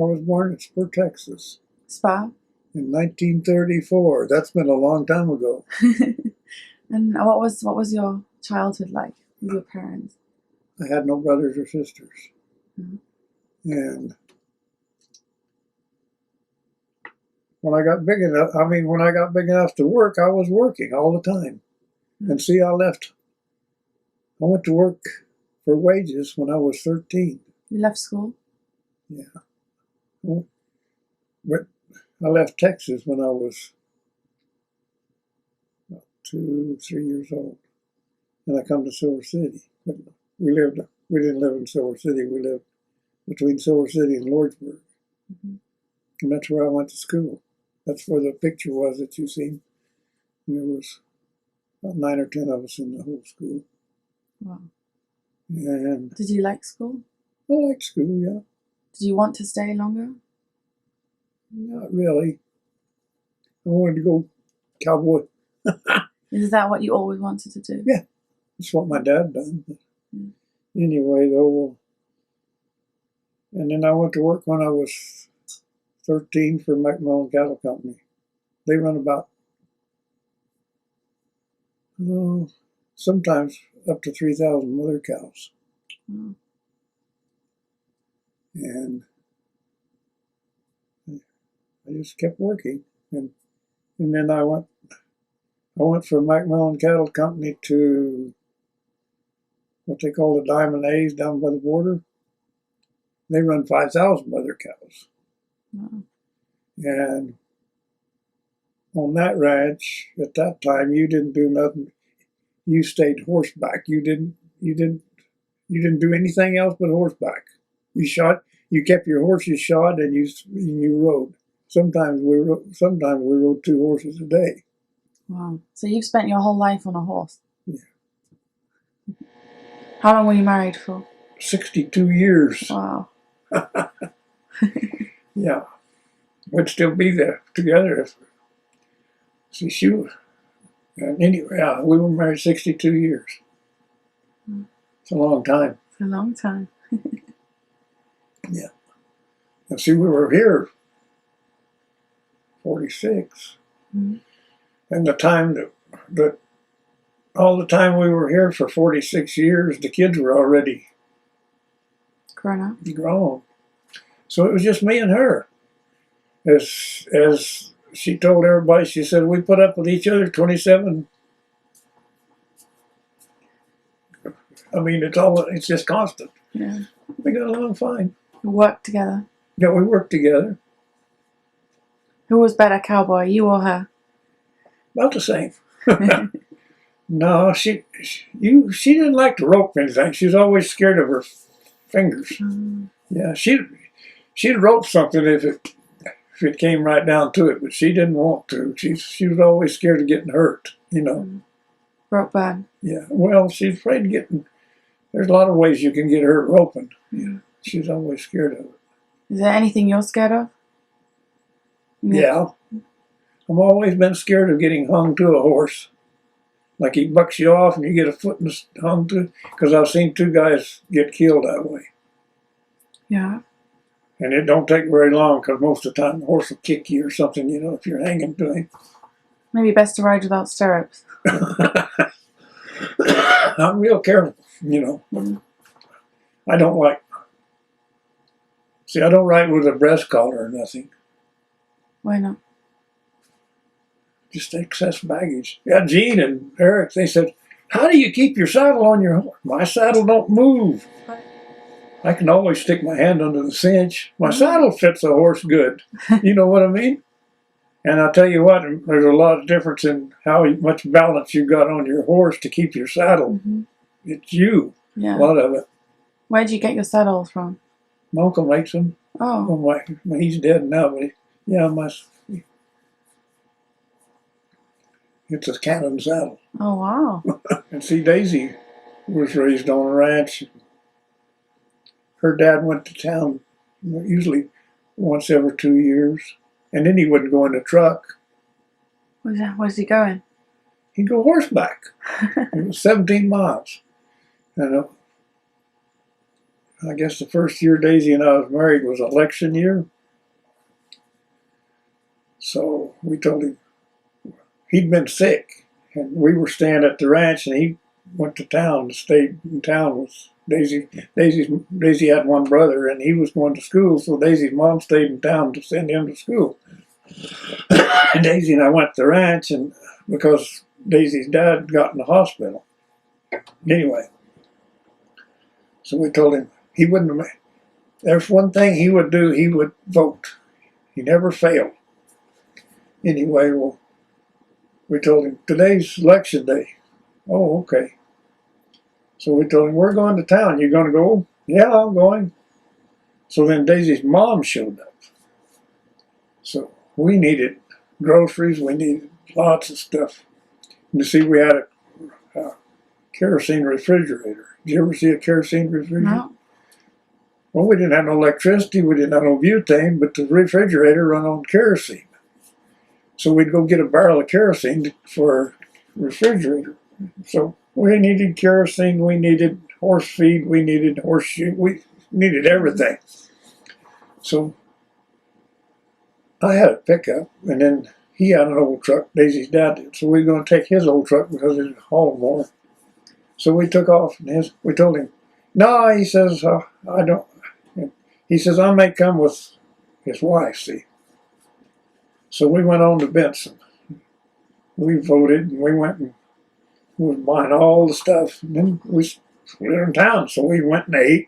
I was born in Spur, Texas Spa. in 1934. That's been a long time ago. And what was your childhood like with your parents? I had no brothers or sisters. Mhm. And when I got big enough to work, I was working all the time. Mhm. And see, I went to work for wages when I was 13. You left school? Yeah. But I left Texas when I was 2, 3 years old. And I come to Silver City. But we didn't live in Silver City. We lived between Silver City and Lordsburg. Mhm. And that's where I went to school. That's where the picture was that you seen. And there was about 9 or 10 of us in the whole school. Wow. And Did you like school? I liked school, yeah. Did you want to stay longer? Not really. I wanted to go cowboy. Is that what you always wanted to do? Yeah. That's what my dad done. Mm. Anyway, though, and then I went to work when I was 13 for Macmillan Cattle Company. They run about, sometimes up to 3,000 mother cows. Wow. And I just kept working. And then I went from Macmillan Cattle Company to what they call the Diamond A's down by the border. They run 5,000 mother cows. Wow. And on that ranch at that time, you didn't do nothing. You stayed horseback. You didn't do anything else but horseback. You kept your horses shod, and you rode. Sometimes we rode 2 horses a day. Wow. So you've spent your whole life on a horse? Yeah. How long were you married for? 62 years. Wow. Yeah. We'd still be there together. And anyway, yeah, we were married 62 years. Mm. It's a long time. It's a long time. Yeah. And see, we were here 46. Mm-hmm. And all the time we were here for 46 years, the kids were already Grown up. grown. So it was just me and her. As she told everybody, she said, we put up with each other 27. I mean, it's just constant. Yeah. We got along fine. You worked together. Yeah, we worked together. Who was better, cowboy, you or her? About the same. No, she didn't like to rope anything. She was always scared of her fingers. Yeah, she'd rope something if it came right down to it, but she didn't want to. She was always scared of getting hurt, you know. Rope burn. Yeah, well, she's afraid of getting. There's a lot of ways you can get hurt roping. Yeah, she's always scared of it. Is there anything you're scared of? Yeah, I've always been scared of getting hung to a horse. Like he bucks you off and you get a foot hung to, because I've seen 2 guys get killed that way. Yeah. And it don't take very long, because most of the time the horse will kick you or something, you know, if you're hanging to him. Maybe best to ride without stirrups. I'm real careful, you know. I don't ride with a breast collar or nothing. Why not? Just excess baggage. Yeah, Gene and Eric, they said, how do you keep your saddle on your horse? My saddle don't move. I can always stick my hand under the cinch. My saddle fits a horse good. You know what I mean? And I'll tell you what, there's a lot of difference in how much balance you got on your horse to keep your saddle. Mm-hmm. It's you, yeah. A lot of it. Where'd you get your saddles from? My uncle makes them. Oh. Well, he's dead now, but it's a cannon saddle. Oh, wow. And see, Daisy was raised on a ranch. Her dad went to town usually once every 2 years. And then he wouldn't go in the truck. Where's he going? He'd go horseback. It was 17 miles. And I guess the first year Daisy and I was married was election year. So we told him he'd been sick, and we were staying at the ranch, and he went to town to stay in town with Daisy. Daisy had one brother, and he was going to school, so Daisy's mom stayed in town to send him to school. And Daisy and I went to the ranch, and because Daisy's dad got in the hospital. Anyway, so we told him he wouldn't. There's one thing he would do. He would vote. He never failed. Anyway, well, we told him today's election day. Oh, okay. So we told him we're going to town. You going to go? Yeah, I'm going. So then Daisy's mom showed up. So we needed groceries. We needed lots of stuff. And you see, we had a kerosene refrigerator. Did you ever see a kerosene refrigerator? No. Well, we didn't have no electricity. We didn't have no butane, but the refrigerator run on kerosene. So we'd go get a barrel of kerosene for our refrigerator. So we needed kerosene. We needed horse feed. We needed horseshoe. We needed everything. So I had a pickup, and then he had an old truck. Daisy's dad did. So we were going to take his old truck because it hauled more. So we took off, and we told him, no, he says, I don't. He says, I may come with his wife, see. So we went on to Benson. We voted, and we went and we was buying all the stuff. And then we were in town, so we went and ate.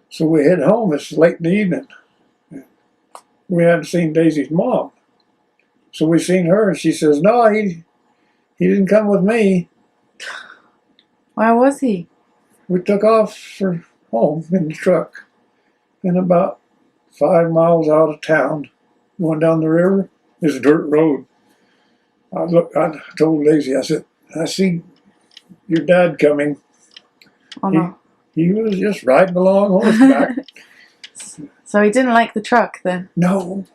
So we head home. It's late in the evening. We hadn't seen Daisy's mom. So we seen her, and she says, no, he didn't come with me. Where was he? We took off for home in the truck. And about 5 miles out of town, going down the river, there's a dirt road. I told Daisy, I said, I see your dad coming. Oh, no. He was just riding along horseback. So he didn't like the truck then? No.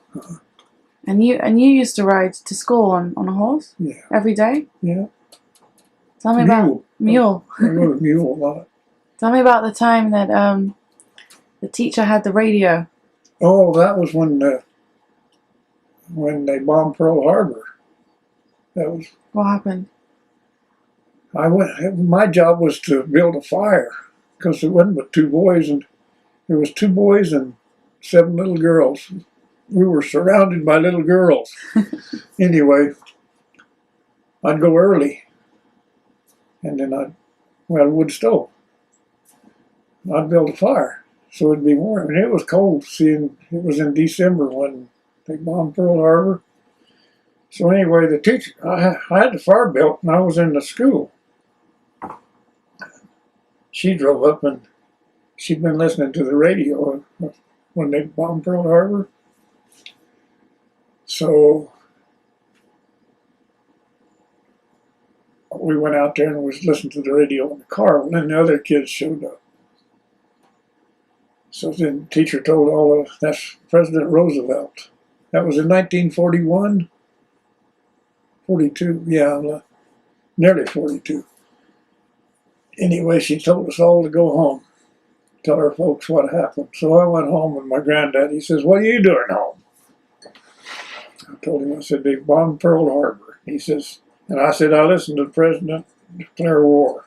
And you used to ride to school on a horse? Yeah. Every day? Yeah. Tell me about mule. I rode a mule a lot. Tell me about the time that the teacher had the radio. Oh, that was when they bombed Pearl Harbor. That was. What happened? My job was to build a fire because it wasn't but 2 boys, and there was 2 boys and 7 little girls. We were surrounded by little girls. Anyway, I'd go early, and then we had a wood stove. I'd build a fire so it'd be warm, and it was cold. Seeing it was in December when they bombed Pearl Harbor. So anyway, the teacher, I had the fire built, and I was in the school. She drove up, and she'd been listening to the radio when they bombed Pearl Harbor. So we went out there and was listening to the radio in the car, and then the other kids showed up. So then the teacher told that's President Roosevelt. That was in 1941, 42, yeah, nearly 42. Anyway, she told us all to go home, tell our folks what happened. So I went home, and my granddad, he says, what are you doing home? I told him, I said, they bombed Pearl Harbor. He says, and I said, I listened to the president declare war.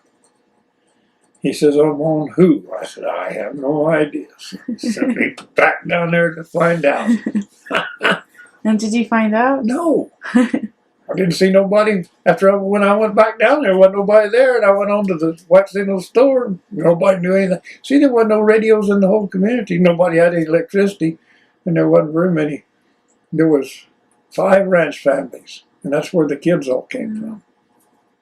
He says, I'm on who? I said, I have no idea. So he sent me back down there to find out. And did you find out? No. I didn't see nobody. When I went back down there wasn't nobody there, and I went on to the wax signal store, and nobody knew anything. See, there wasn't no radios in the whole community. Nobody had any electricity, and there wasn't very many. There was 5 ranch families, and that's where the kids all came from.